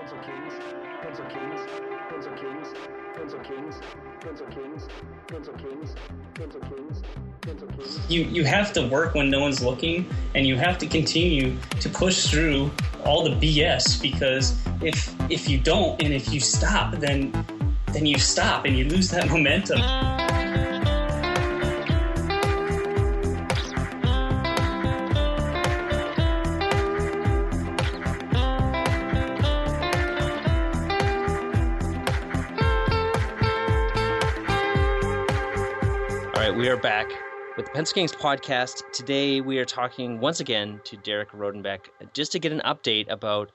Pencil Kings, Pencil Kings, Pencil Kings, Pencil Kings, Pencil Kings, Pencil Kings, Pencil Kings, Pencil Kings. You have to work when no one's looking, and you have to continue to push through all the BS, because if you don't and if you stop, then you stop and you lose that momentum. We are back with the Pencil Kings podcast. Today we are talking once again to Derek Rodenbeck just to get an update about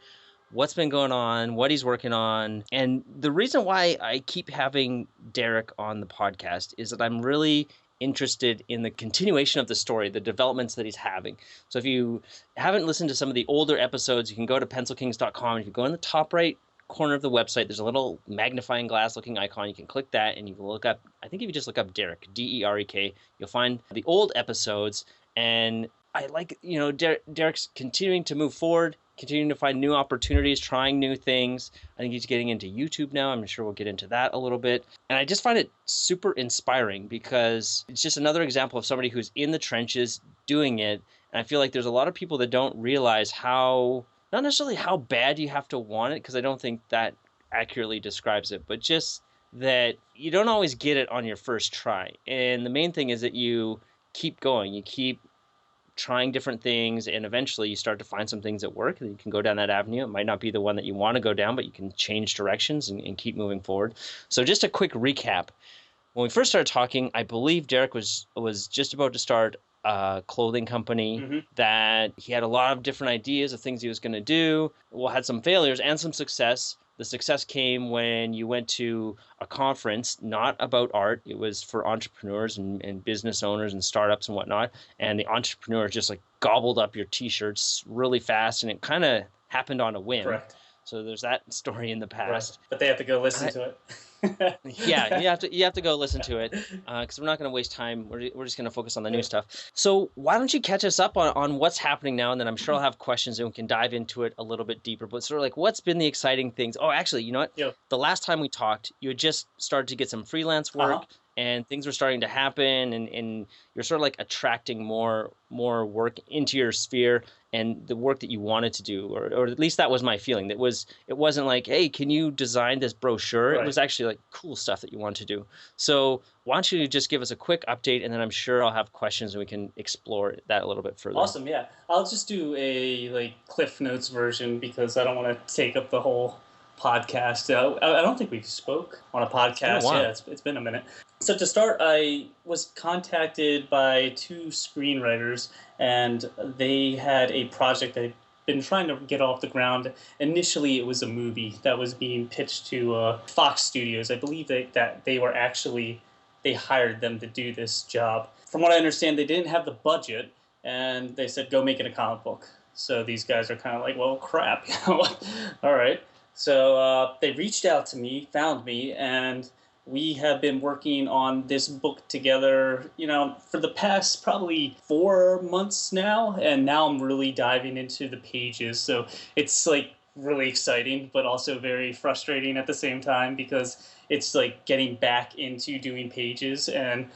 what's been going on, what he's working on. And the reason why I keep having Derek on the podcast is that I'm really interested in the continuation of the story, the developments that he's having. So if you haven't listened to some of the older episodes, you can go to pencilkings.com. If you go in the top right corner of the website, there's a little magnifying glass looking icon. You can click that and you can look up, I think if you just look up Derek, D-E-R-E-K, you'll find the old episodes. And I like, Derek's continuing to move forward, continuing to find new opportunities, trying new things. I think he's getting into YouTube now. I'm sure we'll get into that a little bit. And I just find it super inspiring because it's just another example of somebody who's in the trenches doing it. And I feel like there's a lot of people that don't realize how, not necessarily how bad you have to want it, because I don't think that accurately describes it, but just that you don't always get it on your first try. And the main thing is that you keep going, you keep trying different things, and eventually you start to find some things that work, and you can go down that avenue. It might not be the one that you want to go down, but you can change directions and keep moving forward. So just a quick recap. When we first started talking, I believe Derek was just about to start a clothing company, that he had a lot of different ideas of things he was going to do. Well, had some failures and some success. The success came when you went to a conference, not about art. It was for entrepreneurs and business owners and startups and whatnot. And the entrepreneurs just like gobbled up your t-shirts really fast, and it kind of happened on a whim. Correct. So there's that story in the past. Right. But they have to go listen to it. Yeah, you have to go listen to it, because we're not going to waste time. We're just going to focus on the new stuff. So why don't you catch us up on what's happening now, and then I'm sure I'll have questions and we can dive into it a little bit deeper. But sort of like, what's been the exciting things? Oh, actually, you know what? Yeah. The last time we talked, you had just started to get some freelance work, and things were starting to happen, and you're sort of like attracting more work into your sphere and the work that you wanted to do, or at least that was my feeling. It wasn't like, hey, can you design this brochure? Right. It was actually like cool stuff that you want to do. So why don't you just give us a quick update, and then I'm sure I'll have questions and we can explore that a little bit further. Awesome, yeah. I'll just do a Cliff Notes version because I don't want to take up the whole podcast. I don't think we spoke on a podcast. Yeah, it's been a minute. So to start, I was contacted by two screenwriters, and they had a project they'd been trying to get off the ground. Initially, it was a movie that was being pitched to Fox Studios. I believe that they hired them to do this job. From what I understand, they didn't have the budget, and they said, go make it a comic book. So these guys are kind of like, well, crap. All right. So they reached out to me, found me, and we have been working on this book together, for the past probably 4 months now, and now I'm really diving into the pages. So it's like really exciting, but also very frustrating at the same time, because it's like getting back into doing pages, and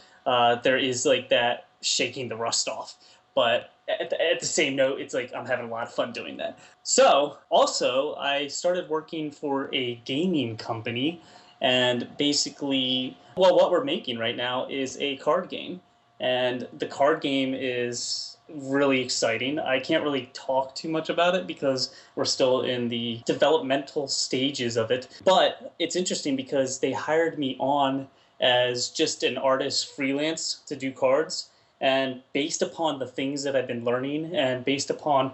there is like that shaking the rust off. But at the same note, it's like I'm having a lot of fun doing that. So also, I started working for a gaming company. And basically, what we're making right now is a card game. And the card game is really exciting. I can't really talk too much about it because we're still in the developmental stages of it. But it's interesting because they hired me on as just an artist freelance to do cards. And based upon the things that I've been learning, and based upon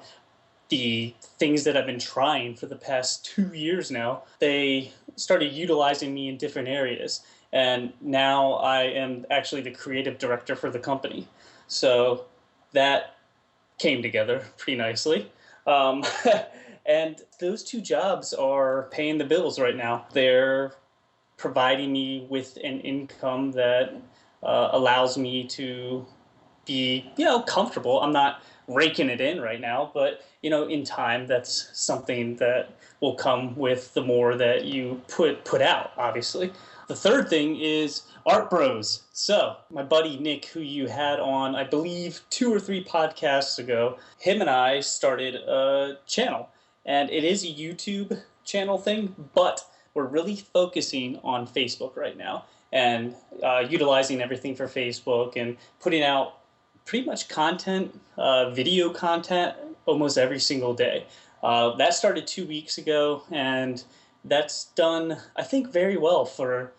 the things that I've been trying for the past 2 years now, they started utilizing me in different areas. And now I am actually the creative director for the company. So that came together pretty nicely. And those two jobs are paying the bills right now. They're providing me with an income that allows me to be, comfortable. I'm not raking it in right now, but, in time, that's something that will come with the more that you put out, obviously. The third thing is Art Bros. So my buddy Nick, who you had on, I believe, 2 or 3 podcasts ago, him and I started a channel. And it is a YouTube channel thing, but we're really focusing on Facebook right now and utilizing everything for Facebook and putting out pretty much content, video content, almost every single day. That started 2 weeks ago, and that's done, I think, very well for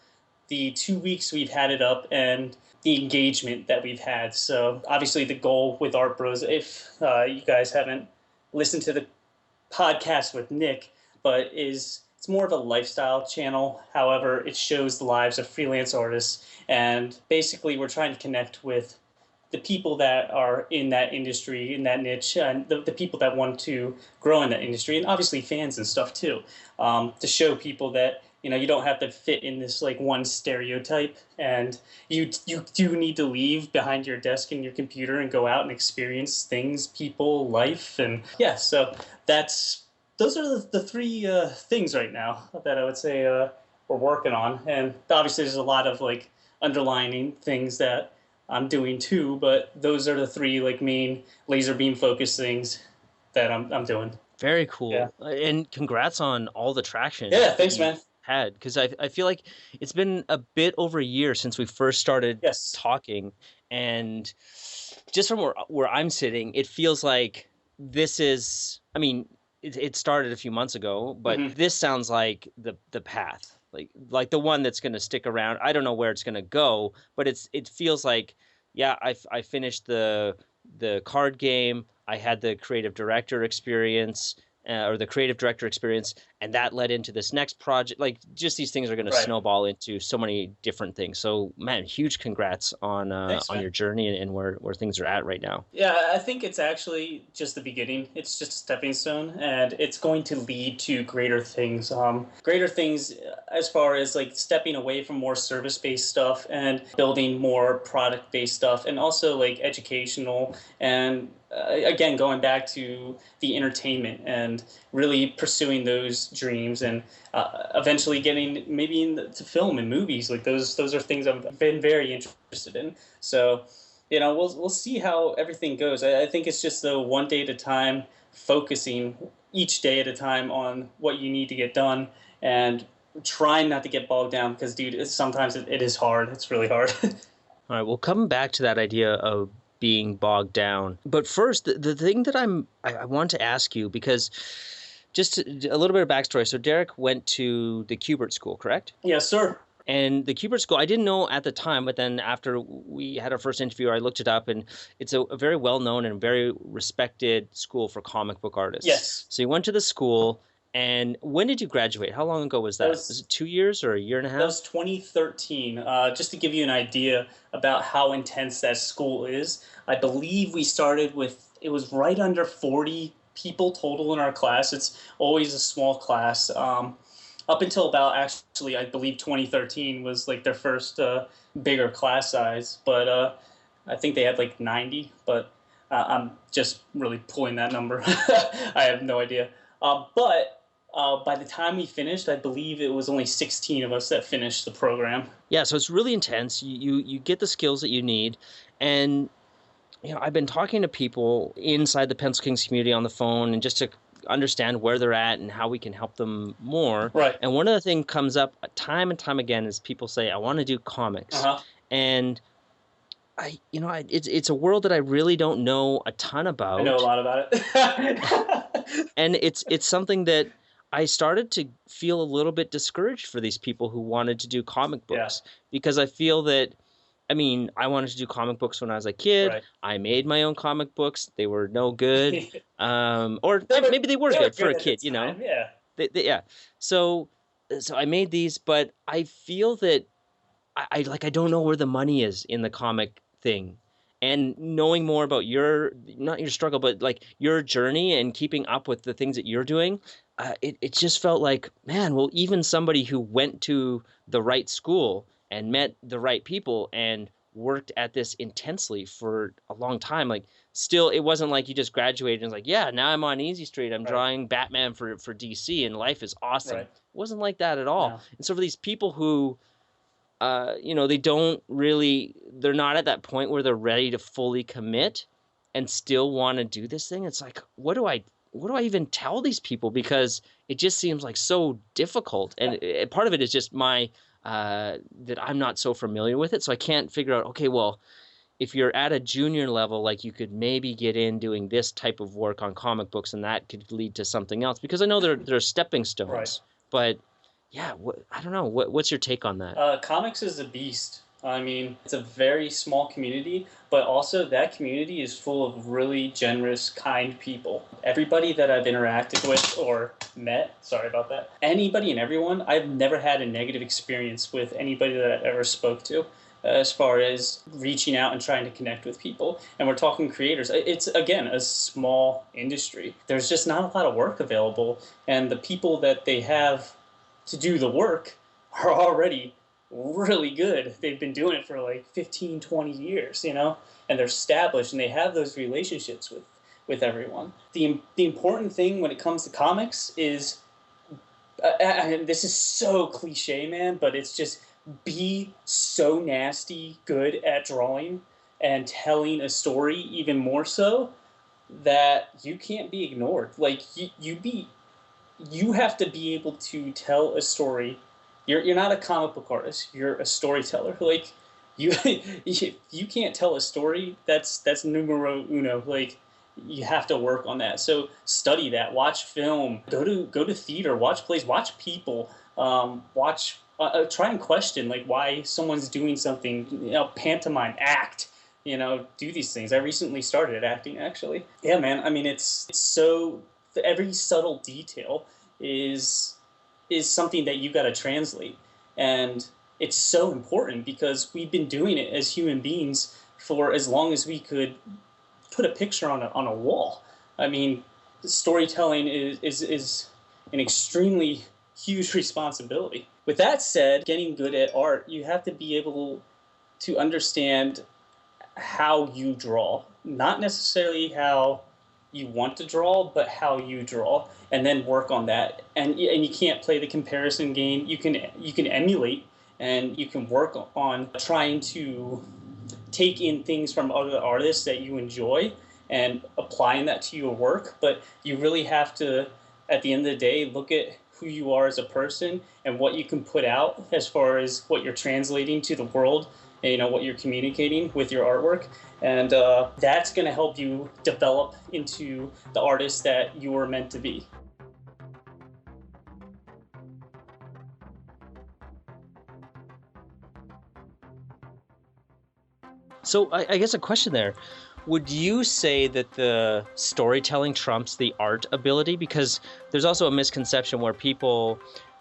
the 2 weeks we've had it up and the engagement that we've had. So obviously the goal with Art Bros, if you guys haven't listened to the podcast with Nick, but it's more of a lifestyle channel. However, it shows the lives of freelance artists, and basically we're trying to connect with the people that are in that industry, in that niche, and the people that want to grow in that industry, and obviously fans and stuff too, to show people that you don't have to fit in this like one stereotype, and you do need to leave behind your desk and your computer and go out and experience things, people, life, and so those are the 3 things right now that I would say we're working on, and obviously there's a lot of like underlining things that I'm doing too, but those are the 3 like main laser beam focus things that I'm doing. Very cool. Yeah. And congrats on all the traction. Yeah, thanks, man. Had, because I feel like it's been a bit over a year since we first started talking, and just from where I'm sitting, it feels like this is, I mean, it started a few months ago, but this sounds like the path, like the one that's going to stick around. I don't know where it's going to go, but it feels like, I finished the card game. I had the creative director experience, and that led into this next project. Like, just these things are going to snowball into so many different things. So, man, huge congrats on your journey and where things are at right now. Yeah, I think it's actually just the beginning. It's just a stepping stone, and it's going to lead to greater things. Greater things as far as like stepping away from more service-based stuff and building more product-based stuff, and also like educational and again, going back to the entertainment and really pursuing those dreams, and eventually getting maybe into film and movies. Like those are things I've been very interested in. So, we'll see how everything goes. I think it's just one day at a time, focusing each day at a time on what you need to get done, and trying not to get bogged down, because, dude, sometimes it is hard. It's really hard. All right, we'll come back to that idea of being bogged down. But first, the thing that I want to ask you, because just a little bit of backstory. So Derek went to the Kubert School, correct? Yes, sir. And the Kubert School, I didn't know at the time, but then after we had our first interview, I looked it up, and it's a very well-known and very respected school for comic book artists. Yes. So you went to the school, and when did you graduate? How long ago was that? Was it 2 years or a year and a half? That was 2013. Just to give you an idea about how intense that school is, I believe we started with, it was right under 40 people total in our class. It's always a small class. Up until about, actually, I believe 2013 was like their first bigger class size. But I think they had like 90, but I'm just really pulling that number. I have no idea. But by the time we finished, I believe it was only 16 of us that finished the program. Yeah, so it's really intense. You get the skills that you need. And, I've been talking to people inside the Pencil Kings community on the phone, and just to understand where they're at and how we can help them more. Right. And one of the things comes up time and time again is people say, I want to do comics. And it's a world that I really don't know a ton about. I know a lot about it. And it's something that I started to feel a little bit discouraged for these people who wanted to do comic books, because I feel that, I wanted to do comic books when I was a kid. Right. I made my own comic books. They were no good. Or maybe they were good for a kid, Yeah. So I made these, but I feel that I don't know where the money is in the comic thing. And knowing more about not your struggle, but like your journey and keeping up with the things that you're doing, it just felt like, man, well, even somebody who went to the right school and met the right people and worked at this intensely for a long time. Like, still, it wasn't like you just graduated and was like, yeah, now I'm on Easy Street. I'm drawing Batman for DC, and life is awesome. It wasn't like that at all. No. And so for these people who, they they're not at that point where they're ready to fully commit and still want to do this thing. It's like, what do I even tell these people? Because it just seems like so difficult. And part of it is just that I'm not so familiar with it. So I can't figure out, okay, well, if you're at a junior level, like, you could maybe get in doing this type of work on comic books, and that could lead to something else. Because I know there are stepping stones, but yeah, I don't know. What's your take on that? Comics is a beast. I mean, it's a very small community, but also that community is full of really generous, kind people. Everybody that I've interacted with or met, sorry about that, anybody and everyone, I've never had a negative experience with anybody that I've ever spoke to as far as reaching out and trying to connect with people. And we're talking creators. It's, again, a small industry. There's just not a lot of work available, and the people that they have to do the work are already really good. They've been doing it for like 15, 20 years, and they're established, and they have those relationships with everyone. The important thing when it comes to comics is, and this is so cliche, man, but it's just be so nasty good at drawing and telling a story, even more so, that you can't be ignored. Like, you have to be able to tell a story. You're not a comic book artist. You're a storyteller. Like, you can't tell a story. That's numero uno. Like, you have to work on that. So study that. Watch film. Go to theater. Watch plays. Watch people. Try and question, like, why someone's doing something. Pantomime, act. Do these things. I recently started acting, actually. Yeah, man. I mean, it's so, every subtle detail is something that you got to translate. And it's so important because we've been doing it as human beings for as long as we could put a picture on a wall. I mean, storytelling is an extremely huge responsibility. With that said, getting good at art, you have to be able to understand how you draw. Not necessarily how you want to draw, but how you draw, and then work on that. And you can't play the comparison game. You can emulate, and you can work on trying to take in things from other artists that you enjoy and applying that to your work. But you really have to, at the end of the day, look at who you are as a person and what you can put out as far as what you're translating to the world, and what you're communicating with your artwork. And that's going to help you develop into the artist that you were meant to be. So I guess a question there. Would you say that the storytelling trumps the art ability? Because there's also a misconception where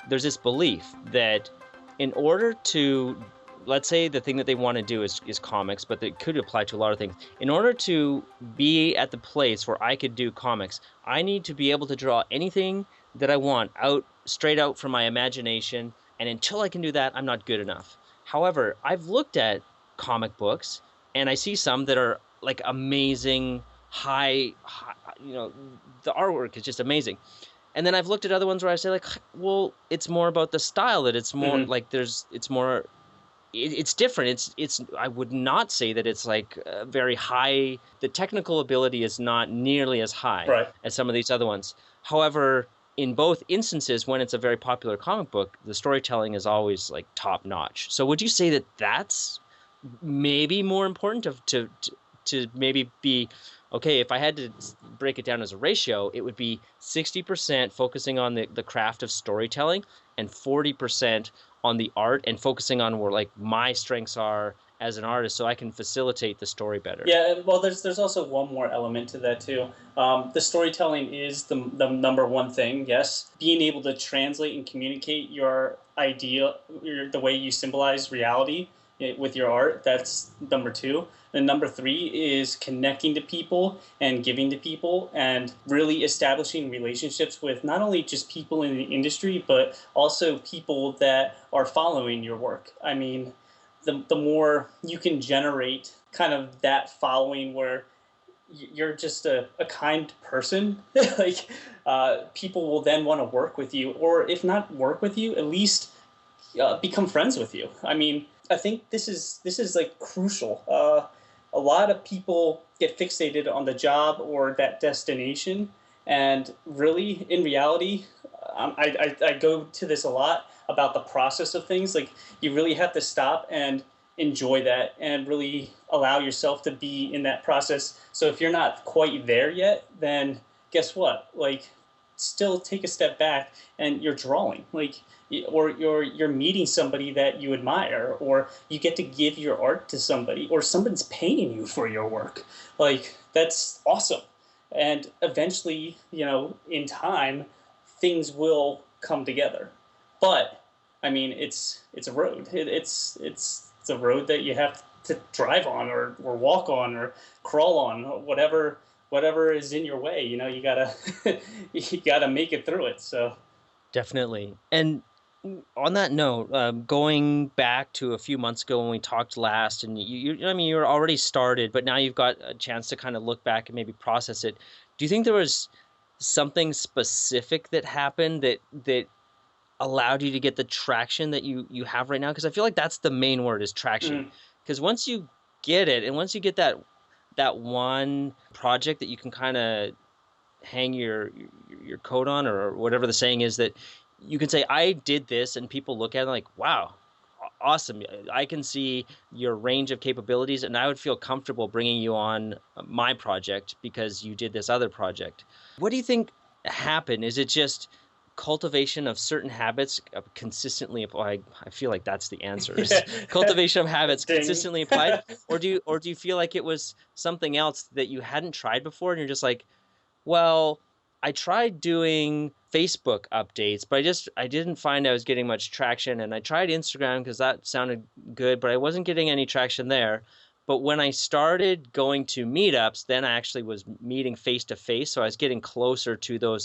there's this belief that in order to, let's say the thing that they want to do is comics, but it could apply to a lot of things. In order to be at the place where I could do comics, I need to be able to draw anything that I want straight out from my imagination. And until I can do that, I'm not good enough. However, I've looked at comic books, and I see some that are like amazing, high, the artwork is just amazing. And then I've looked at other ones where I say, like, well, it's more about the style, that it's more like it's different. It's I would not say that it's like very high. The technical ability is not nearly as high as some of these other ones. However, in both instances, when it's a very popular comic book, the storytelling is always like top notch. So would you say that that's maybe more important to maybe be, okay, if I had to break it down as a ratio, it would be 60% focusing on the craft of storytelling and 40% on the art, and focusing on where like my strengths are as an artist, so I can facilitate the story better. Yeah, well, there's also one more element to that too. The storytelling is the number one thing. Yes, being able to translate and communicate your idea, the way you symbolize reality with your art, that's number two. And number three is connecting to people and giving to people and really establishing relationships with not only just people in the industry, but also people that are following your work. I mean, the more you can generate kind of that following where you're just a kind person, like people will then want to work with you, or if not work with you, at least become friends with you. I mean, I think this is like crucial. A lot of people get fixated on the job or that destination, and really, in reality, I go to this a lot about the process of things. Like, you really have to stop and enjoy that and really allow yourself to be in that process. So if you're not quite there yet, then guess what? Like, still take a step back and you're drawing. Like, or you're meeting somebody that you admire, or you get to give your art to somebody, or someone's paying you for your work. Like, that's awesome. And eventually, in time, things will come together. But I mean, it's a road. It's a road that you have to drive on, or walk on, or crawl on, or whatever is in your way. You gotta you gotta make it through it. So definitely. And on that note, going back to a few months ago when we talked last, and you were already started, but now you've got a chance to kind of look back and maybe process it. Do you think there was something specific that happened that allowed you to get the traction that you have right now? Because I feel like that's the main word, is traction. Because once you get it, and once you get that one project that you can kind of hang your coat on, or whatever the saying is, that you can say, I did this, and people look at it like, wow, awesome. I can see your range of capabilities, and I would feel comfortable bringing you on my project because you did this other project. What do you think happened? Is it just cultivation of certain habits consistently applied? I feel like that's the answer. Is cultivation of habits consistently applied, or do you feel like it was something else that you hadn't tried before, and you're just like, well, I tried doing Facebook updates, but I didn't find I was getting much traction, and I tried Instagram because that sounded good, but I wasn't getting any traction there. But when I started going to meetups, then I actually was meeting face to face, so I was getting closer to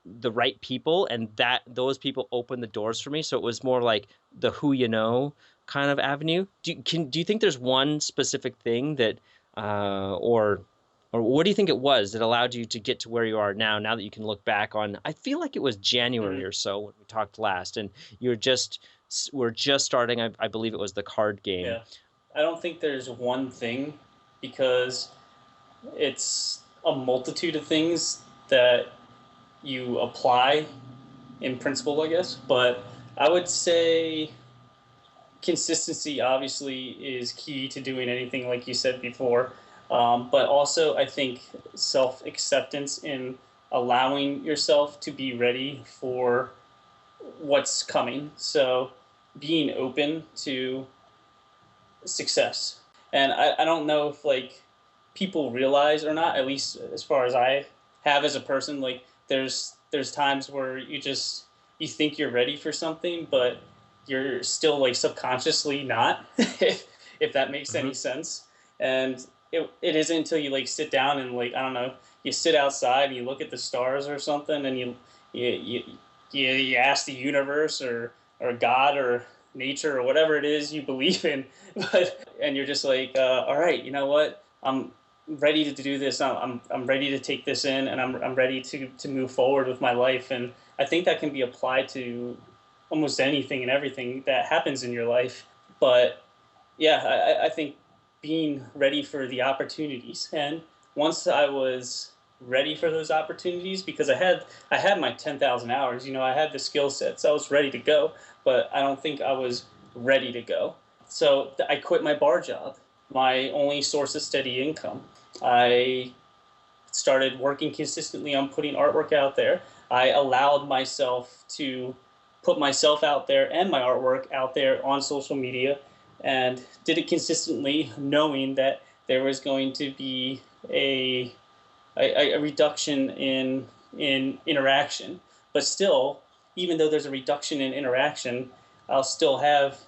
the right people, and those people opened the doors for me. So it was more like the who you know kind of avenue. Do you think there's one specific thing that or what do you think it was that allowed you to get to where you are now that you can look back on? I feel like it was January or so when we talked last, and we're just starting. I believe it was the card game. Yeah, I don't think there's one thing, because it's a multitude of things that you apply in principle, I guess. But I would say consistency obviously is key to doing anything, like you said before. But also, I think self-acceptance in allowing yourself to be ready for what's coming. So being open to success. And I don't know if, like, people realize or not, at least as far as I have as a person, like, there's times where you think you're ready for something, but you're still, like, subconsciously not, if that makes any sense. And it isn't until you, like, sit down and, like, I don't know, you sit outside and you look at the stars or something, and you ask the universe or God or nature or whatever it is you believe in, and you're just like, all right, you know what, I'm ready to do this. I'm ready to take this in, and I'm ready to move forward with my life. And I think that can be applied to almost anything and everything that happens in your life. But yeah, I think being ready for the opportunities. And once I was ready for those opportunities, because I had my 10,000 hours, I had the skill sets, I was ready to go, but I don't think I was ready to go. So I quit my bar job, my only source of steady income. I started working consistently on putting artwork out there. I allowed myself to put myself out there and my artwork out there on social media, and did it consistently, knowing that there was going to be a reduction in interaction. But still, even though there's a reduction in interaction, I'll still have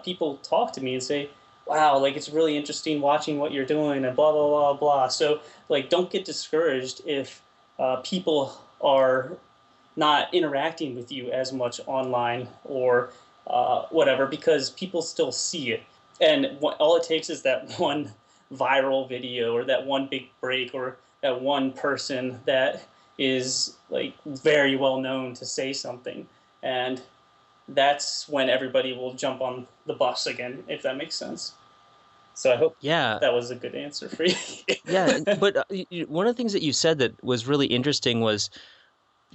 people talk to me and say, wow, like, it's really interesting watching what you're doing, and blah, blah, blah, blah. So, like, don't get discouraged if people are not interacting with you as much online or whatever, because people still see it. And all it takes is that one viral video or that one big break or that one person that is like very well known to say something. And that's when everybody will jump on the bus again, if that makes sense. So I hope that was a good answer for you. Yeah, but one of the things that you said that was really interesting was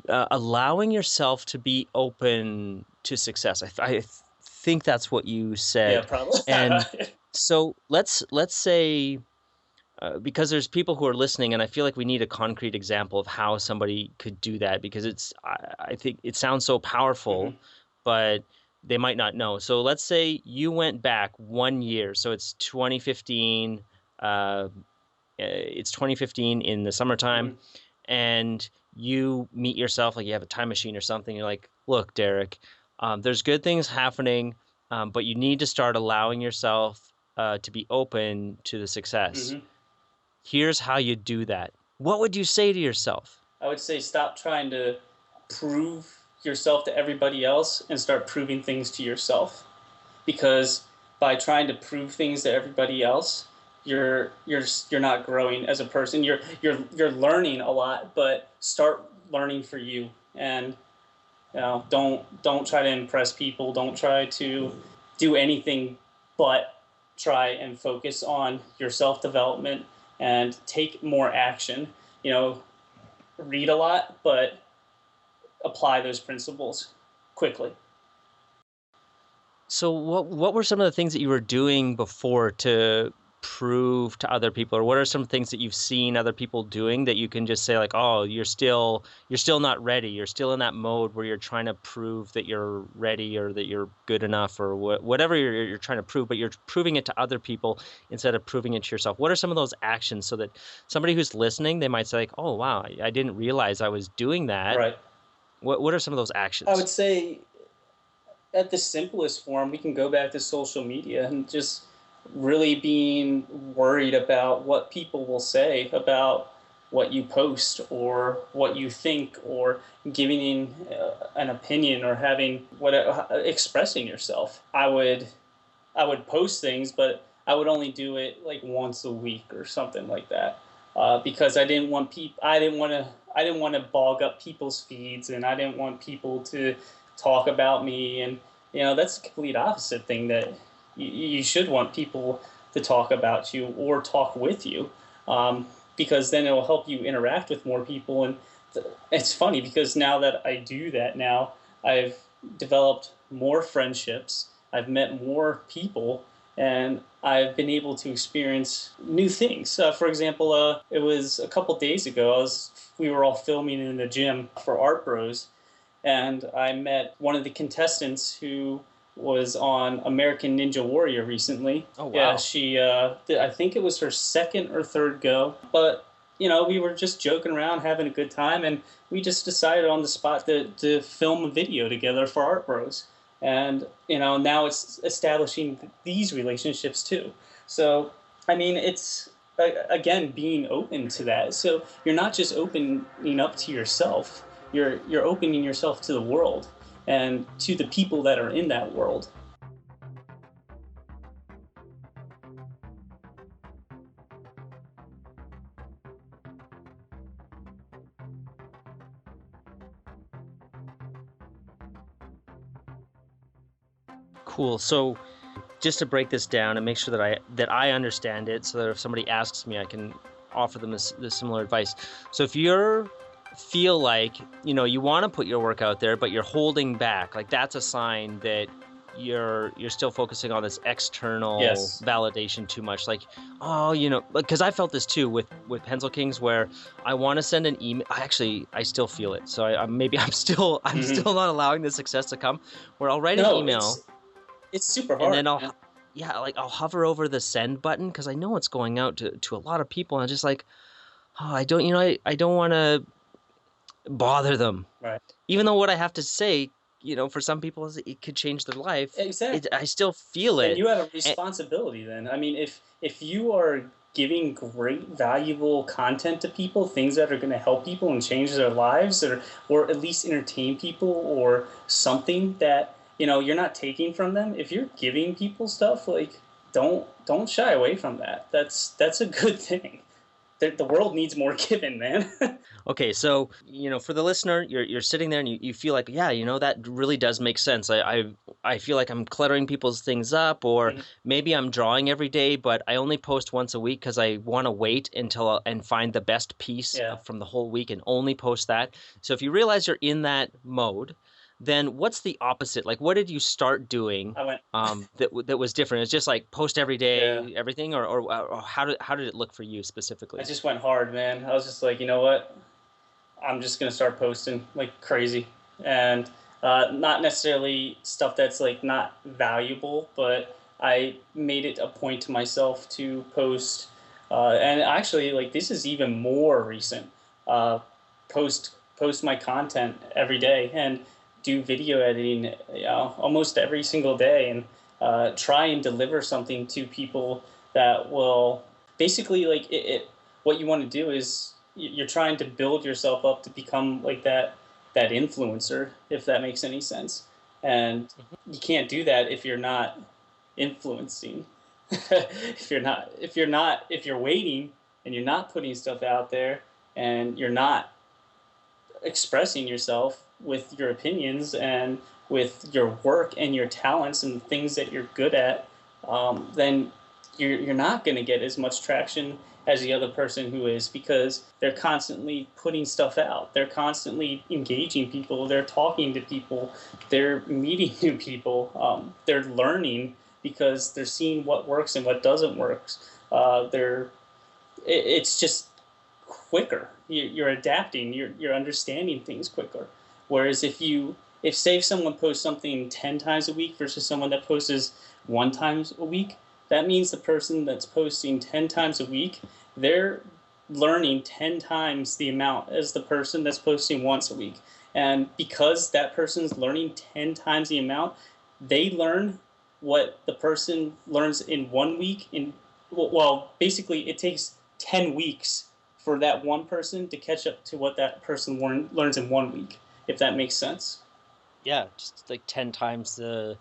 allowing yourself to be open to success. I think that's what you said. Yeah, probably. And so let's say, because there's people who are listening, and I feel like we need a concrete example of how somebody could do that, because I think it sounds so powerful, but they might not know. So let's say you went back 1 year. So it's 2015. It's 2015 in the summertime, and you meet yourself, like you have a time machine or something. You're like, look, Derek, there's good things happening, but you need to start allowing yourself to be open to the success. Here's how you do that. What would you say to yourself? I would say stop trying to prove yourself to everybody else and start proving things to yourself. Because by trying to prove things to everybody else, you're not growing as a person. You're learning a lot, but start learning for you. And don't try to impress people. Don't try to do anything but try and focus on your self-development and take more action. Read a lot, but apply those principles quickly. So what were some of the things that you were doing before to prove to other people, or what are some things that you've seen other people doing that you can just say like, oh, you're still not ready, you're still in that mode where you're trying to prove that you're ready or that you're good enough or whatever you're trying to prove, but you're proving it to other people instead of proving it to yourself? What are some of those actions so that somebody who's listening, they might say like, oh wow, I didn't realize I was doing that. Right. What are some of those actions? I would say at the simplest form, we can go back to social media and just really being worried about what people will say about what you post or what you think, or giving an opinion or expressing yourself. I would post things, but I would only do it like once a week or something like that, because I didn't want to bog up people's feeds, and I didn't want people to talk about me. And that's the complete opposite thing, that you should want people to talk about you or talk with you, because then it will help you interact with more people. And it's funny because now that I do that now, I've developed more friendships, I've met more people, and I've been able to experience new things. For example, it was a couple days ago, we were all filming in the gym for Art Bros, and I met one of the contestants who was on American Ninja Warrior recently. Oh, wow. Yeah, she, I think it was her second or third go. But, we were just joking around, having a good time, and we just decided on the spot to film a video together for Art Bros. And, now it's establishing these relationships too. So, it's, again, being open to that. So you're not just opening up to yourself, you're opening yourself to the world and to the people that are in that world. Cool. So just to break this down and make sure that I understand it, so that if somebody asks me, I can offer them this similar advice. So if you feel like, you want to put your work out there, but you're holding back, like that's a sign that you're still focusing on this external validation too much. Like, oh, because I felt this too with Pencil Kings, where I want to send an email. I still feel it. So I'm still not allowing the success to come, where I'll write an email. It's super hard. And then I'll hover over the send button because I know it's going out to a lot of people, and I'm just like, oh, I don't want to bother them. Right. Even though what I have to say, for some people, it could change their life. Exactly. I still feel it. And you have a responsibility then. If you are giving great, valuable content to people, things that are going to help people and change their lives, or at least entertain people, or something that, you're not taking from them, if you're giving people stuff, like, don't shy away from that. That's a good thing. The world needs more giving, man. Okay, so for the listener, you're sitting there and you feel like, yeah, that really does make sense. I feel like I'm cluttering people's things up, or maybe I'm drawing every day, but I only post once a week because I want to wait until and find the best piece from the whole week and only post that. So if you realize you're in that mode, then what's the opposite? Like, what did you start doing that was different? It's just like post every day, everything, or how did it look for you specifically? I just went hard, man. I was just like, you know what? I'm just gonna start posting like crazy, and not necessarily stuff that's like not valuable, but I made it a point to myself to post, and actually like this is even more recent. Post my content every day and do video editing, almost every single day, and try and deliver something to people that will basically like it. What you want to do is you're trying to build yourself up to become like that influencer, if that makes any sense. And you can't do that if you're not influencing. if you're waiting and you're not putting stuff out there and you're not expressing yourself with your opinions and with your work and your talents and things that you're good at, then you're not going to get as much traction as the other person who is, because they're constantly putting stuff out. They're constantly engaging people. They're talking to people. They're meeting new people. They're learning because they're seeing what works and what doesn't work. It's just quicker. You're adapting. You're understanding things quicker. Whereas if say someone posts something 10 times a week versus someone that posts 1 time a week, that means the person that's posting 10 times a week, they're learning 10 times the amount as the person that's posting once a week. And because that person's learning 10 times the amount, they learn what the person learns in 1 week. Well, basically, it takes 10 weeks for that one person to catch up to what that person learns in 1 week, if that makes sense. Yeah, just like 10 times the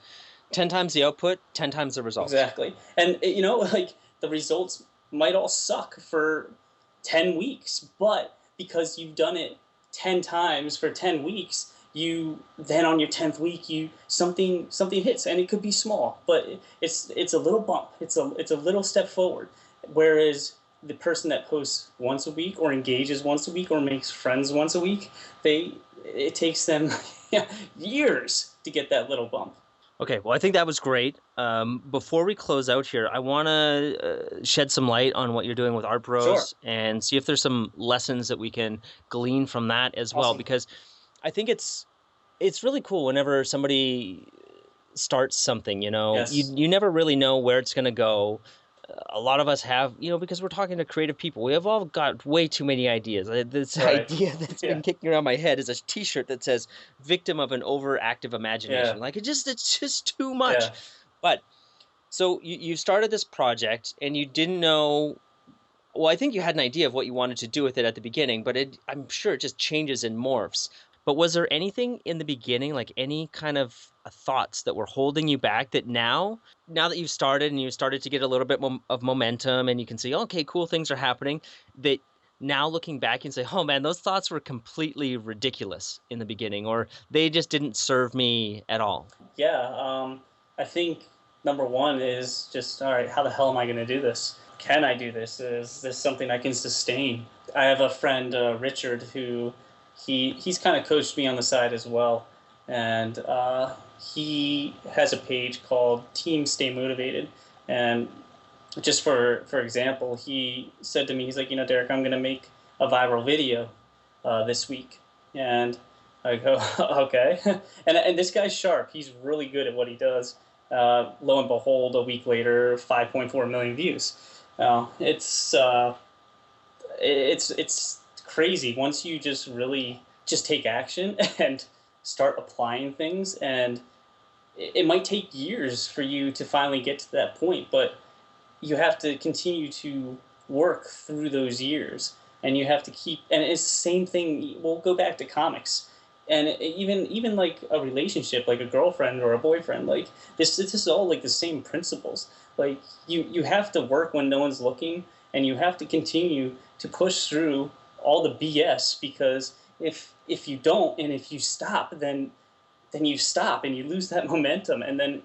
output, 10 times the results. Exactly. And, like the results might all suck for 10 weeks, but because you've done it 10 times for 10 weeks, then on your 10th week, something hits, and it could be small, but it's a little bump. It's a little step forward. Whereas the person that posts once a week or engages once a week or makes friends once a week, it takes them years to get that little bump. Okay, well, I think that was great. Before we close out here, I want to shed some light on what you're doing with Art Bros and see if there's some lessons that we can glean from that as well, because I think it's really cool whenever somebody starts something, Yes. You never really know where it's going to go. A lot of us have, because we're talking to creative people, we have all got way too many ideas. This idea that's been kicking around my head is a t-shirt that says victim of an overactive imagination. Like it's just too much. But so you started this project and you didn't know, well, I think you had an idea of what you wanted to do with it at the beginning, but I'm sure it just changes and morphs. But was there anything in the beginning, like any kind of thoughts that were holding you back that now that you've started and you started to get a little bit of momentum and you can see, okay, cool things are happening, that now looking back and say, oh man, those thoughts were completely ridiculous in the beginning, or they just didn't serve me at all? Yeah, I think number one is just, all right, how the hell am I going to do this? Can I do this? Is this something I can sustain? I have a friend, Richard, who he's kind of coached me on the side as well. And he has a page called Team Stay Motivated. And just for example, he said to me, he's like, Derek, I'm going to make a viral video this week. And I go, okay. and this guy's sharp. He's really good at what he does. Lo and behold, a week later, 5.4 million views. It's crazy once you just really just take action and start applying things. And it might take years for you to finally get to that point, but you have to continue to work through those years, and you have to keep, and it's the same thing. We'll go back to comics. even like a relationship, like a girlfriend or a boyfriend, like this is all like the same principles. Like you have to work when no one's looking, and you have to continue to push through all the BS, because if you don't, and if you stop, then you stop and you lose that momentum, and then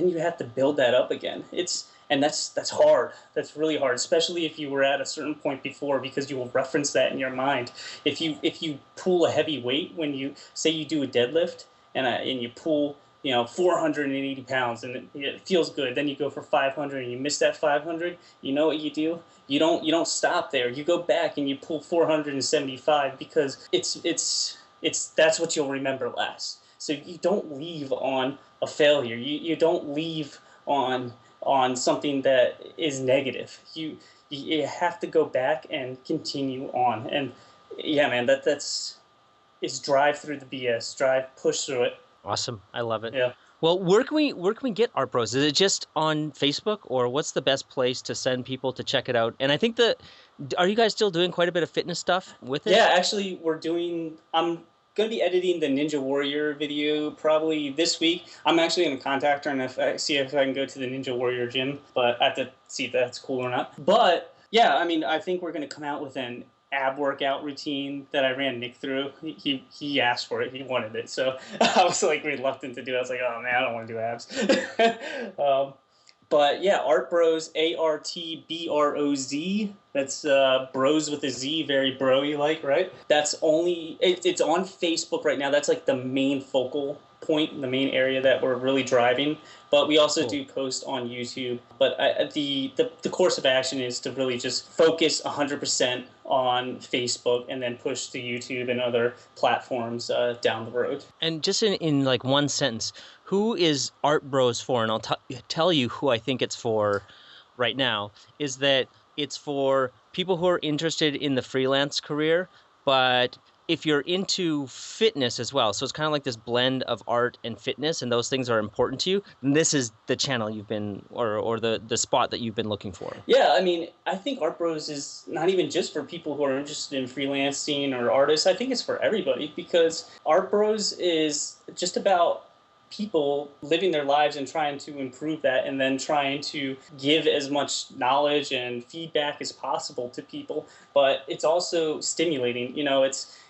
you have to build that up again. That's hard. That's really hard, especially if you were at a certain point before, because you will reference that in your mind. If you pull a heavy weight, when you say you do a deadlift and you pull 480 pounds and it feels good, then you go for 500 and you miss that 500. You know what you do? You don't stop there. You go back and you pull 475, because it's that's what you'll remember last. So you don't leave on a failure. You don't leave on something that is negative. You have to go back and continue on. And yeah, man, that's drive through the BS, push through it. Awesome. I love it. Yeah. Well, where can we get Art Bros? Is it just on Facebook, or what's the best place to send people to check it out? And I think are you guys still doing quite a bit of fitness stuff with it? Yeah, actually I'm going to be editing the Ninja Warrior video probably this week. I'm actually going to contact her and see if I can go to the Ninja Warrior gym, but I have to see if that's cool or not. But yeah, I mean, I think we're going to come out with an ab workout routine that I ran Nick through. He asked for it. He wanted it. So I was like reluctant to do it. I was like, oh man, I don't want to do abs. But yeah, Art Bros, ARTBROZ. That's bros with a Z, very bro-y like, right? That's it's on Facebook right now. That's like the main focal point, the main area that we're really driving. But we also do post on YouTube. But the course of action is to really just focus 100% on Facebook, and then push to YouTube and other platforms down the road. And just in like one sentence, who is Art Bros for? And I'll tell you who I think it's for right now, is that it's for people who are interested in the freelance career, but if you're into fitness as well, so it's kind of like this blend of art and fitness, and those things are important to you, then this is the channel you've been, or the spot that you've been looking for. Yeah, I mean, I think Art Bros is not even just for people who are interested in freelancing or artists. I think it's for everybody, because Art Bros is just about people living their lives and trying to improve that, and then trying to give as much knowledge and feedback as possible to people. But it's also stimulating.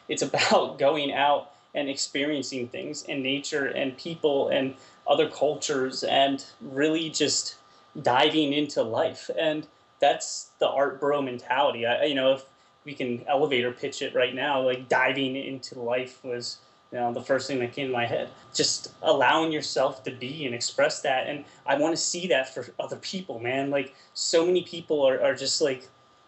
It's about going out and experiencing things in nature and people and other cultures, and really just diving into life. And that's the Art Bro mentality. If we can elevator pitch it right now, like diving into life was the first thing that came to my head. Just allowing yourself to be and express that. And I want to see that for other people, man. Like, so many people are just like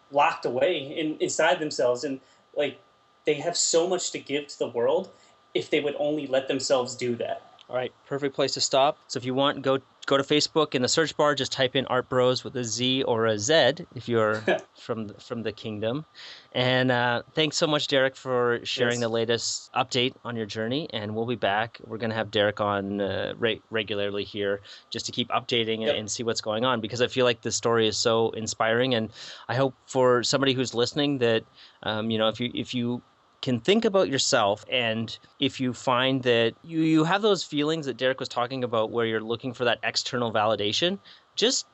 locked away inside themselves, and like they have so much to give to the world if they would only let themselves do that. All right, perfect place to stop. So if you want, go to Facebook. In the search bar, just type in Art Bros with a Z or a Z if you're from the kingdom. And thanks so much, Derek, for sharing the latest update on your journey. And we'll be back. We're going to have Derek on regularly here just to keep updating and see what's going on, because I feel like this story is so inspiring. And I hope for somebody who's listening that, if you can think about yourself, and if you find that you have those feelings that Derek was talking about where you're looking for that external validation, just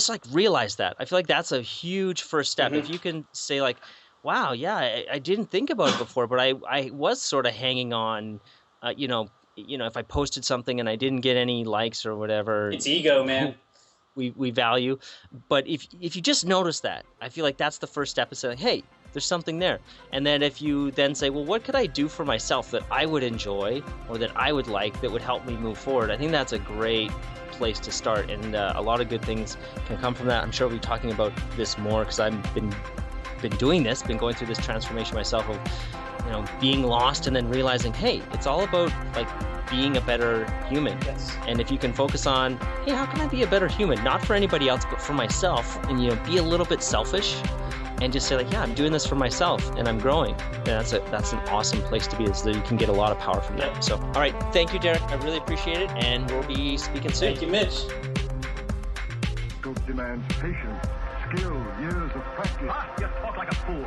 like realize that. I feel like that's a huge first step. If you can say like, wow, yeah, I didn't think about it before, but I was sort of hanging on, if I posted something and I didn't get any likes or whatever. It's ego, man. We value. But if you just notice that, I feel like that's the first step, is saying, hey, there's something there. And then if you then say, well, what could I do for myself that I would enjoy or that I would like that would help me move forward? I think that's a great place to start, and a lot of good things can come from that. I'm sure we'll be talking about this more, because I've been doing this, been going through this transformation myself of being lost and then realizing, hey, it's all about like being a better human. Yes. And if you can focus on, hey, how can I be a better human? Not for anybody else, but for myself, and be a little bit selfish, and just say like, yeah, I'm doing this for myself and I'm growing. And that's an awesome place to be, so that you can get a lot of power from that. So, all right. Thank you, Derek. I really appreciate it. And we'll be speaking soon. Thank you, Mitch. Scope demands patience, skill, years of practice. You talk like a fool.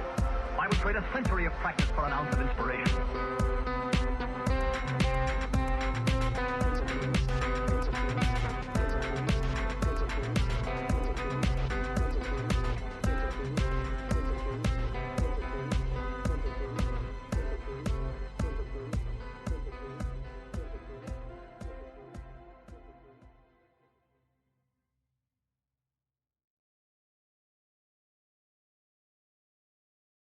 I would trade a century of practice for an ounce of inspiration.